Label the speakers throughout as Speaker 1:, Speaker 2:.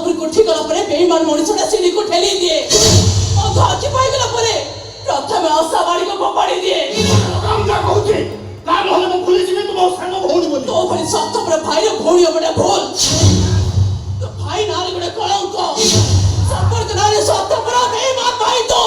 Speaker 1: ଉପରକୁ ଉଠିଗଲା ପରେ ବେଇମାନ ମଣିଷଟା ସିଡ଼ିକୁ ଠେଲି ଦିଏ। ଅଧ ଆଖି ପାଇଗଲା ପରେ ପ୍ରଥମେ ଆଶା ବାଳିକୁ ଫୋପାଡ଼ି ଦିଏ।
Speaker 2: କହୁଛି ତା ନହେଲେ ମୁଁ ଭୁଲିଯିବି ତୁମ ସାଙ୍ଗ ଭଉଣୀ ବୋଲି।
Speaker 1: ତୋ ଭଳି ସ୍ୱାର୍ଥପର ଭାଇର ଭଉଣୀ ହବାଟା ଭୁଲ। ତୋ ଭାଇ ନାଁରେ ଗୋଟେ କଳଙ୍କ, ସମ୍ପର୍କ ନାଁରେ ସ୍ୱାର୍ଥପର ବେଇମାନ ଭାଇ ତୁ।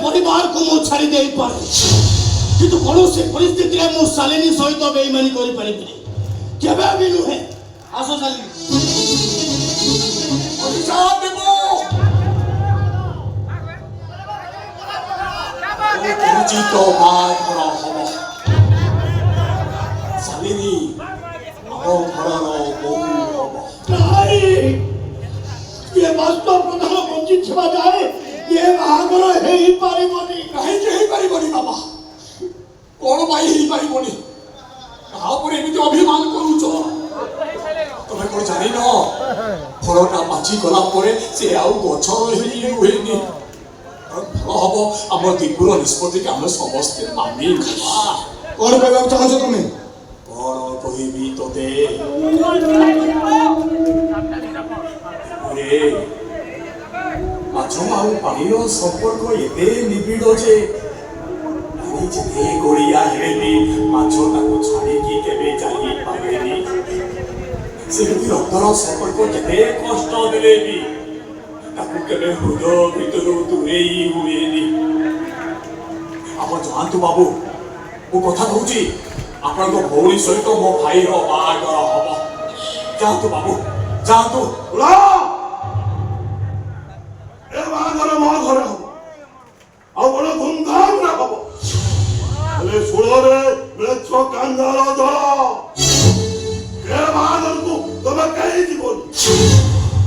Speaker 2: परिवार को मु छाड़ी दे पारे किंतु कौन से परिस्थिति रे मु शालिनी सहित बेईमानी करि परिबिनी केबे भी नुहे। आसो शालिनी अभिशाप देबो तुझी तो बात करो हबो शालिनी ओ घररो बहु हबो नाही ये वास्तव प्रधान वंचित छवा जाए ये बाहागर हेई पारिबनी काहे हेई पारिबनी बाबा कोन भाई हेई पारिबनी कहा पर एमिति अभिमान करूचो तमे कोन जानि न फलटा पाची गला परे से आउ गछ हेई हुएनी फल हबो हमर दीपुर निष्पत्ति के हम समस्त मानि कोन कहबा चाहछो तुमे कोन कहिबी तोते अरे माछो आउ पानीर संपर्क एते निबिड़ जे पानी जेते गोड़िया हेबी माछो ताको छाड़ी की केबे जाई पारेनी सेति रक्तर संपर्क जेते कष्ट देलेबी ताको केबे हृदय भितरु दूरेई हुएनी। आप जानतु बाबू मो कथा कहूची आपन को भौणी सहित मो भाई रो बागर हबो जानतु बाबू जानतु उला बागर मो घर हम आ बड़ धूमधाम रे हबो अरे सुनो रे मेछ कांगार दल ए बागर को तमे कहि जीवन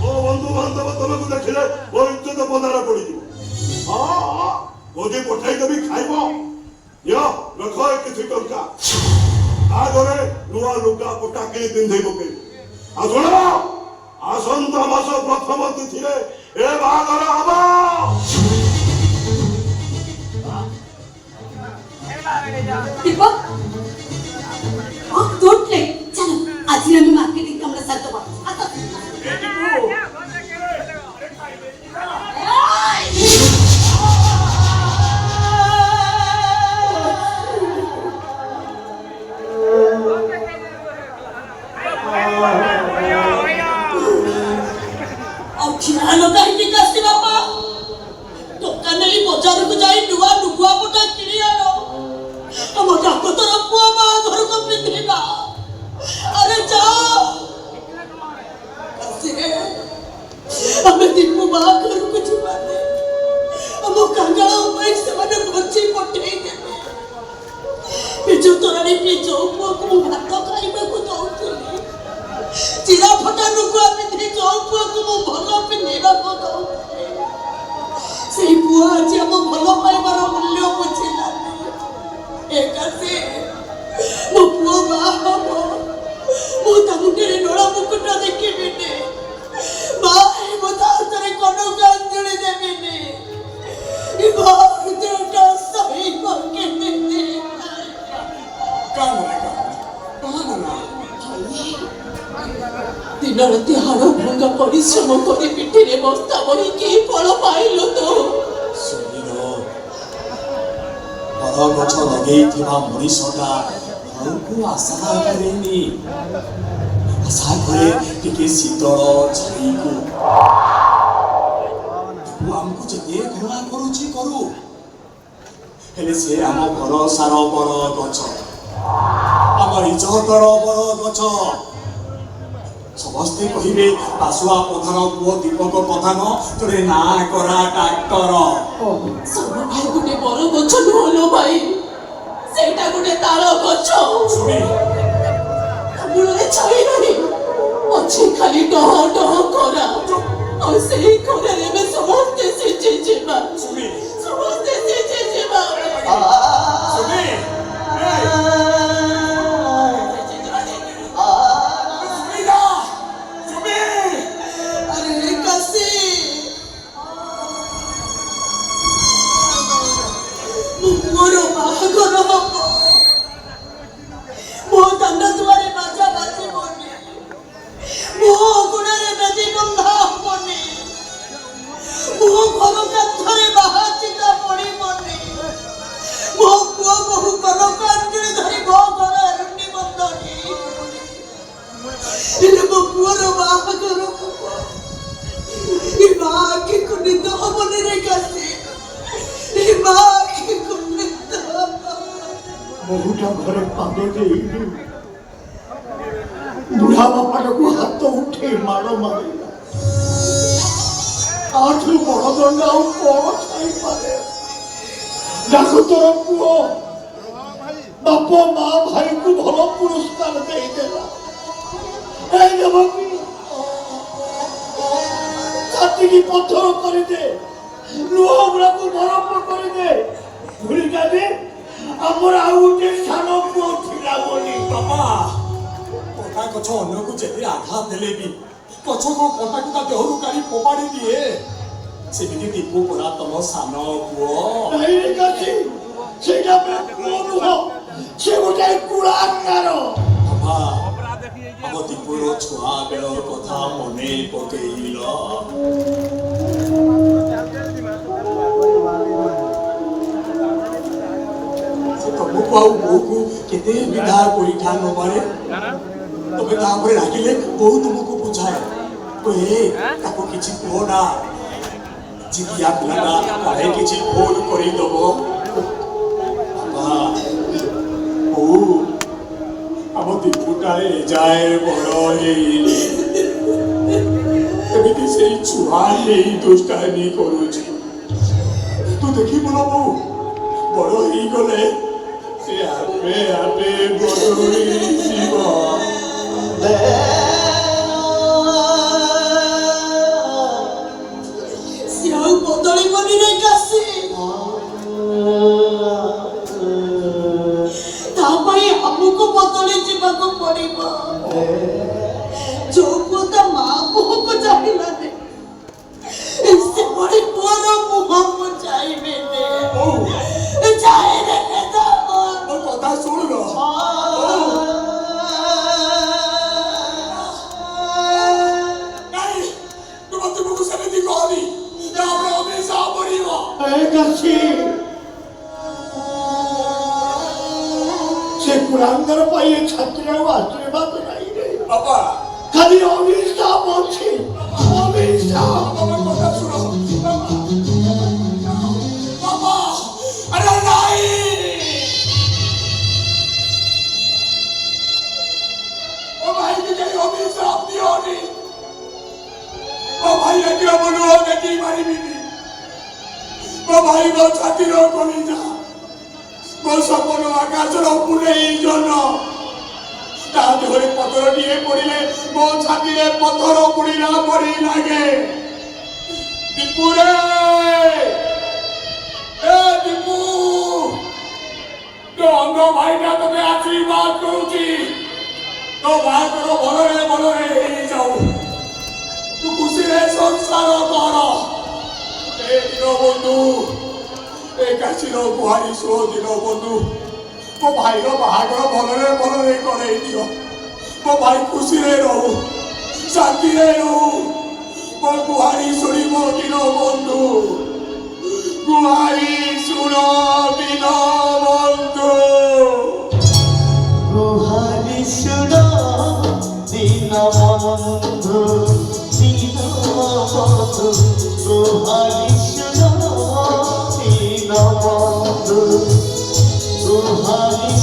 Speaker 2: ओ बंधु बांधव तमे को देखिले ओ इज्जत पदार पड़ी जीव हां गोदी पठाई देबी खाइबो यो रखो किछि टंका आ घरे नुआ लुगा पटा के पिंधै बके आ सुनो आसंता मास प्रथम तिथि रे ए बागर हबो
Speaker 3: दीपक don't play चलो आज ही हम मार्केटिंग कमरा साथ तो आता
Speaker 1: ଆଉ ଖିଆଲ କାହିଁକି କାସି ବାପା ଦୋକାନ ନେଇ ବଜାରକୁ ଯାଇ ନୂଆ ଲୁଗୁଆ ପଟା କିଣି ଆଣ ଆମ ଡାକତର ପୁଅ ମା ଘରକୁ ପିନ୍ଧିବା ଆରେ ଯା କାସିରେ ଆମେ ଦୀପୁ ମା ଘରକୁ ଯିବାନି ଆମ କାଙ୍ଗାଳ ପାଇଁ ସେମାନେ ଭୋଜି ପଠେଇ ଦେବେ ପିଜୁ ତୋରାଣି ପିଇ ଯୋଉ ପୁଅକୁ ମୁଁ ଭାତ ଖାଇବାକୁ ଦଉଥିଲି ଚିରା ଫଟା ଲୁଗୁଆ ପିନ୍ଧି ଯୋଉ ପୁଅକୁ ମୁଁ ଭଲ ପିନ୍ଧିବାକୁ ଦଉଥିଲି ସେଇ ପୁଅ ଆଜି ଆମ ଭଲ ପାଇବାର ମୂଲ୍ୟ ବୁଝିଲାନି ଏକାଶୀ ମୋ ପୁଅ ବାହା ହବ ମୁଁ ତା ମୁଣ୍ଡରେ ନୋଳା ମୁକୁଟ ଦେଖିବିନି ବାହା ହେବ ତା ହାତରେ କନକ ଅଞ୍ଜଳି ଦେବିନି ବାହା ହୃଦୟଟା ସହିବ କେମିତି दिन राति हाड़ भंगा परिश्रम कर पिठे बस्ता बही कि फल पाइलु तो
Speaker 2: बड़ गछ लगे मनीषटा घर को आशा करेनी आशा करे टिके शीतल छाई को आमको जेते घृणा करूची करू हेले से आम भरोसार बड़ गछ आम इज्जतर बड़ गछ समस्ते कहिबे आसुआ प्रधान पुओ दीपक प्रधान तोरे ना करा डाक्टर
Speaker 1: सब भाई गुटे बड़ गछ नुहलो भाई ଗୋଟେ ତାଳ ଗଛ
Speaker 2: ସୁମି
Speaker 1: ମୂଳରେ ଛାଇ ନାହିଁ, ଅଛି ଖାଲି ଡହ ଡହ ଖରା। ଆଉ ସେଇ ଖରାରେ ଏବେ ସମସ୍ତେ ସିଝି ଯିବା,
Speaker 2: ସୁମି
Speaker 1: ସମସ୍ତେ ସିଝି ଯିବା।
Speaker 2: ସୁମି ସୁମିଦା ସୁମି
Speaker 1: ଆରେ କାଶୀ, ମୋର ବାହାଘର ହବ, ମୋ ଦାଣ୍ଡ ଦୁଆରେ ବାଜା ବାଜିବନି, ମୋ ଅଗୁଣାରେ ବେଦୀ ବନ୍ଧା ହବନି, ମୋ ଘର କାନ୍ଥରେ ବାହା ଚିତା ପଡିବନି, ମୋ ପୁଅ ବୋହୁ କନକ ଆଞ୍ଜଳି ଧରି ମୋ ଘର ଏରୁଣ୍ଡି ବନ୍ଧନି। ହେଲେ ମୋ ପୁଅର ବାହାଘର ହବ, ଏ ମା ଆଖିକୁ ନିଦ ହବନି ରେ କାଶୀ, ଏ ମା ଆଖିକୁ ନିଦ ହବନି।
Speaker 2: বহুটা ঘরে পাদ দেইনি বুড়া বাপাটাকে হাত উঠে মাড় মারিলা আঠু বড় দণ্ড ଆଉ କଣ ଥାଇପାରେ ডাকো ତୋର ପୁଅ ବାପ ମା ଭାଇକୁ ଭଲ ପୁରସ୍କାର ଦେଇଦେଲା এই ଦେବକୀ ଛାତିକି ପଥର କରିଦେ ଲୁହ ଗୁଡାକୁ ବରଫ କରିଦେ ଭୁଲି ଯାବେ ଆମର ଆଉ ଗୋଟେ ସାନ ପୁଅ ଥିଲା ବୋଲି। ବାପା କଟା ଗଛ ଅନ୍ୟକୁ ଯେତେ ଆଘାତ ଦେଲେ ବି ଗଛ କଣ କଟାକୁ ତା ଦେହରୁ କାଢି ଫୋପାଡ଼ି ଦିଏ ସେମିତି ଦୀପୁ ପରା ତମ ସାନ ପୁଅ ନାଇଁ କାଶୀ ସେଇଟା ପୁଅ ନୁହଁ ସେ ଗୋଟେ କୁଳାଙ୍ଗାର। ବାପା ଆମ ଦୀପୁର ଛୁଆ ବେଳ କଥା ମନେ ପକେଇଲ ତମକୁ ଆଉ ବୋଉକୁ କେତେ ବିଧା ପରୀକ୍ଷା ନବାରେ ତମେ ତାପରେ ରାଗିଲେ ବୋଉ ତୁମକୁ ବୁଝାଏ ତାକୁ କିଛି କୁହ ନା ଜିଦିଆ ପିଲାଟା କାଳେ କିଛି ଭୁଲ କରିଦବ। ବୋଉ ଆମ ଦୀପୁଟା ଏଯାଏ ବଡ ହେଇନି ଏମିତି ସେଇ ଛୁଆ ହେଇ ଦୁଷ୍ଟାମି କରୁଛି ତୁ ଦେଖିବୁ ନା ବୋଉ ବଡ ହେଇଗଲେ ସେ ଆପେ ଆପେ ବଦଳି ଯିବ।
Speaker 1: ସେ ଆଉ ବଦଳିବନି ରେ କାଶୀ, ତା ପାଇଁ ଆମକୁ ବଦଳି ଯିବାକୁ ପଡିବ। ଯୋଉ ପୁଅ ତା ମା ମୁହଁକୁ ଚାହିଁଲାନି ସେଭଳି ପୁଅର ମୁହଁ ମୁଁ ଚାହିଁବିନି।
Speaker 2: କଥା ଶୁଣ ତୁମକୁ ସେମିତି କହନି ଅଭିଶାପ ପଡିବ। ସେ କୁଳାଙ୍ଗର ପାଇଁ ଏ ଛାତ୍ରୀ ଆଉ ଆଶୀର୍ବାଦ ନାହିଁ ବାପା ଖାଲି ଅଭିଶାପ ଅଛି ଅଭିଶାପ। କଥା ଶୁଣ ବାପା ଆରେ ନାଇଁ ଓ ଭାଇକୁ ଯାଇ ଅଭିଶାପ ଦିଅନି ମୋ ଭାଇ ଏକିର ମନୁଅ ଦେଖି ପାରିବିନି ମୋ ଭାଇ ମୋ ଛାତିର କଲିଜା ମୋ ସପନ ଆକାଶର ପୁରେଇ ଜନ ତା ଦେହରେ ପଥରଟିଏ ପଡ଼ିଲେ ମୋ ଛାତିରେ ପଥର ପଡ଼ିଲା ପରି ଲାଗେ। ଦୀପୁରେ ଏ ଦୀପୁ ତୋ ଅଙ୍ଗ ଭାଇଟା ତତେ ଆଶୀର୍ବାଦ କରୁଛି ତୋ ବାହାଘର ଭଲରେ ଭଲରେ ହେଇଯାଉ ତୁ ଖୁସିରେ ସଂସାର କର। ଏ ଦିନ ବନ୍ଧୁ ଏ କାଶୀର ଗୁହାରି ଶୋ ଦିନ ବନ୍ଧୁ ମୋ ଭାଇର ବାହାଘର ଭଲରେ ଭଲରେ କରେଇ ଦିଅ ମୋ ଭାଇ ଖୁସିରେ ରହୁ ଶାନ୍ତିରେ ରହୁ ମୋ ଗୁହାରି ଶୁଣିବ ଦିନ ବନ୍ଧୁ ଗୁହାରି ଶୁଣ ଦିନ ବନ୍ଧୁ
Speaker 4: গুহারি শুন দিন বন্ধু দিন বন্ধু গুহারি শুন দিন বন্ধু গুহারি